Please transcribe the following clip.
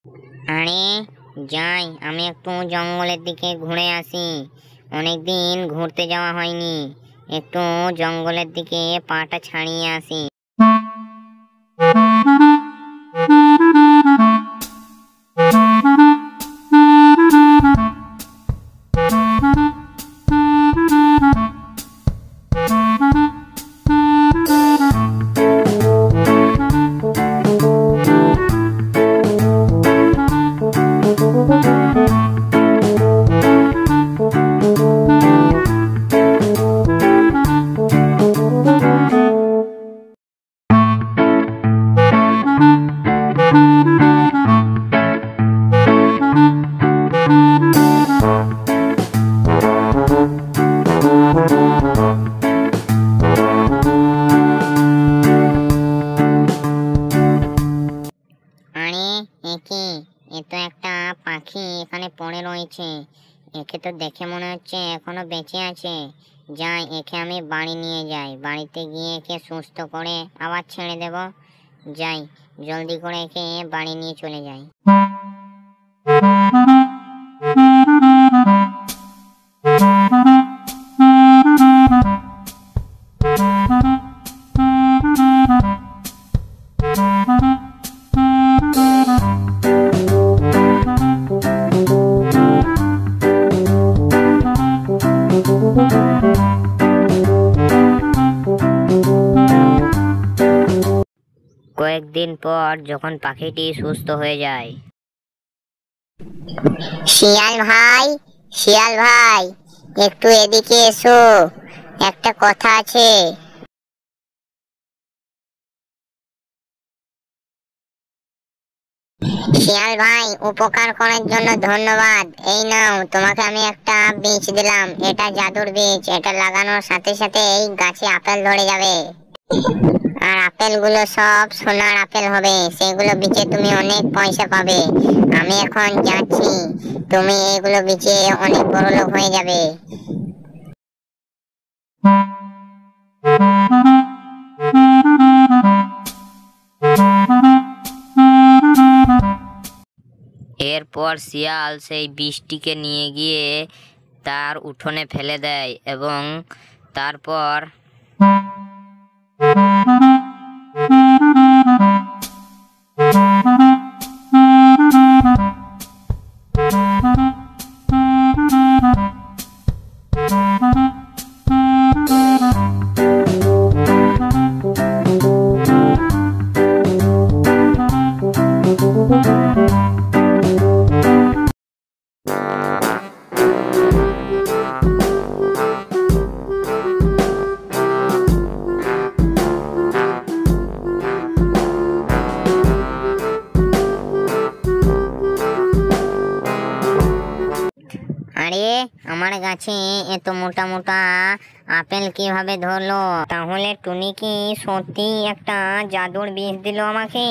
আরে যাই, আমি একটু জঙ্গলের দিকে ঘুরে আসি। অনেকদিন ঘুরতে যাওয়া হয়নি, একটু জঙ্গলের দিকে পাটা ছাড়িয়ে আসি। আরে একে, এ তো একটা পাখি এখানে পড়ে রয়েছে। একে তো দেখে মনে হচ্ছে এখনো বেঁচে আছে। যাই, একে আমি বাড়ি নিয়ে যাই, বাড়িতে গিয়ে একে সুস্থ করে আবার ছেড়ে দেব। যাই, জলদি করে একে বাড়ি নিয়ে চলে যাই। কয়েকদিন পর যখন পাখিটি সুস্থ হয়ে যায়। শিয়াল ভাই, শিয়াল ভাই, একটু এদিকে এসো, একটা কথা আছে। শিয়াল ভাই, উপকার করার জন্য ধন্যবাদ। এই নাও, তোমাকে আমি একটা বীজ দিলাম, এটা জাদুর বীজ। এটা লাগানোর সাথে সাথে এই গাছে আপেল ধরে যাবে। আর আপেল গুলো সব সোনার আপেল হবে, সেগুলো বেচে তুমি অনেক পয়সা পাবে। আমি এখন যাচ্ছি, তুমি এগুলো বেচে অনেক বড় লোক হয়ে যাবে। এরপর শিয়াল সেই বীজটিকে নিয়ে গিয়ে তার উঠোনে ফেলে দেয় এবং তারপর আরে আমার গাছে এত মোটা মোটা আপেল কিভাবে ধরলো? তাহলে টুনি কি সত্যি একটা জাদুর বীজ দিল আমাকে?